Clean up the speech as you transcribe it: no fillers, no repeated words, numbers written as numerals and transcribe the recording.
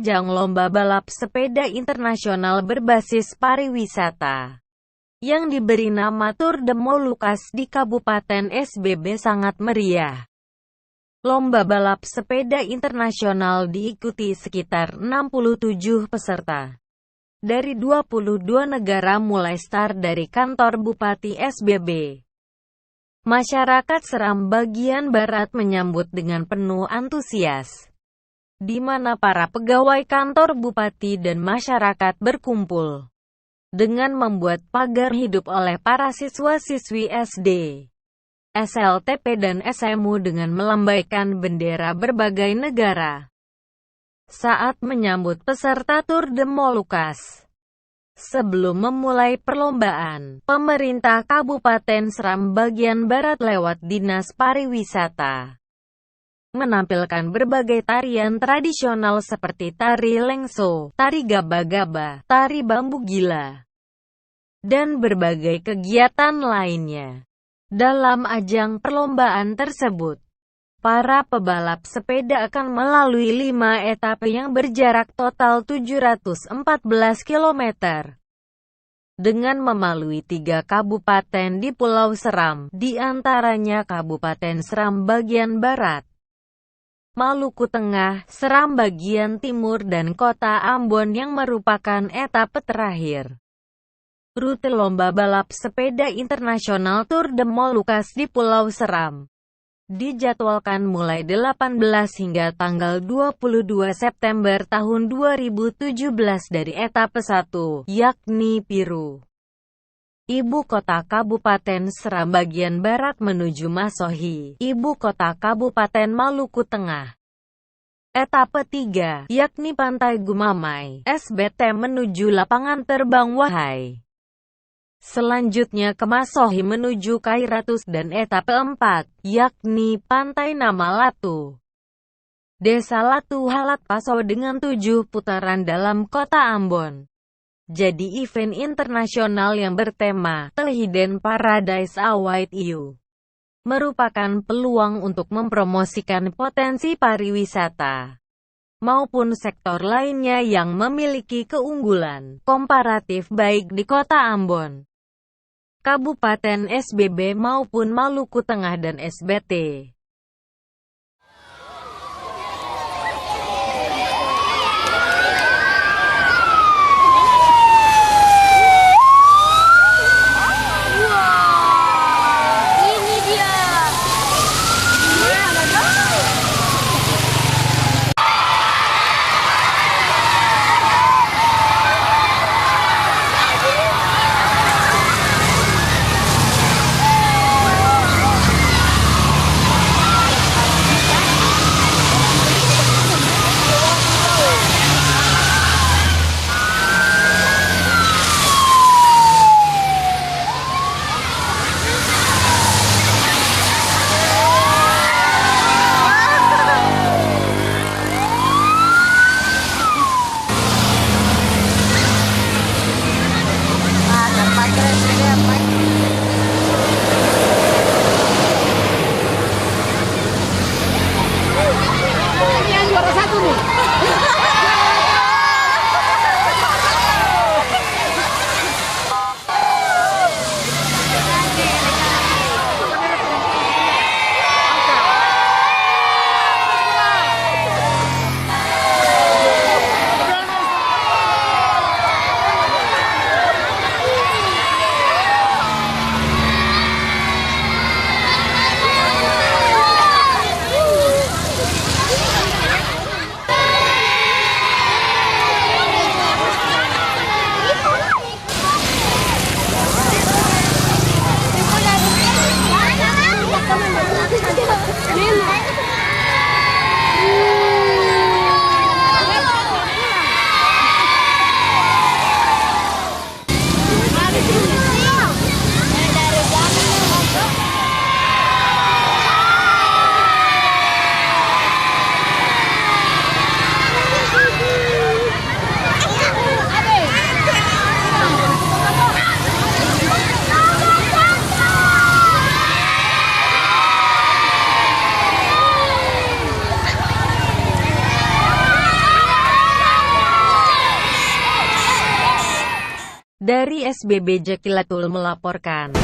ajang lomba balap sepeda internasional berbasis pariwisata yang diberi nama Tour de Molucas di Kabupaten SBB sangat meriah. Lomba balap sepeda internasional diikuti sekitar 67 peserta dari 22 negara mulai start dari kantor Bupati SBB. Masyarakat Seram bagian barat menyambut dengan penuh antusias, di mana para pegawai kantor bupati dan masyarakat berkumpul dengan membuat pagar hidup oleh para siswa-siswi SD, SLTP dan SMU dengan melambaikan bendera berbagai negara saat menyambut peserta Tour de Molucas. Sebelum memulai perlombaan, pemerintah Kabupaten Seram bagian barat lewat Dinas Pariwisata menampilkan berbagai tarian tradisional seperti tari lengso, tari gaba-gaba, tari bambu gila, dan berbagai kegiatan lainnya. Dalam ajang perlombaan tersebut, para pebalap sepeda akan melalui 5 etape yang berjarak total 714 km. Dengan melalui 3 kabupaten di Pulau Seram, di antaranya Kabupaten Seram bagian barat, Maluku Tengah, Seram bagian timur dan Kota Ambon yang merupakan etape terakhir. Rute lomba balap sepeda internasional Tour de Molucas di Pulau Seram dijadwalkan mulai 18 hingga tanggal 22 September tahun 2017 dari etape 1, yakni Piru, Ibu Kota Kabupaten Seram bagian barat menuju Masohi, Ibu Kota Kabupaten Maluku Tengah. Etape 3, yakni Pantai Gumamai, SBT menuju Lapangan Terbang Wahai. Selanjutnya ke Masohi menuju Kairatus dan etape 4, yakni Pantai Nama Latu, Desa Latu Halat Paso dengan 7 putaran dalam Kota Ambon. Jadi event internasional yang bertema The Hidden Paradise Await You merupakan peluang untuk mempromosikan potensi pariwisata maupun sektor lainnya yang memiliki keunggulan komparatif baik di Kota Ambon, Kabupaten SBB maupun Maluku Tengah dan SBT. Dari SBB Jakilatul melaporkan.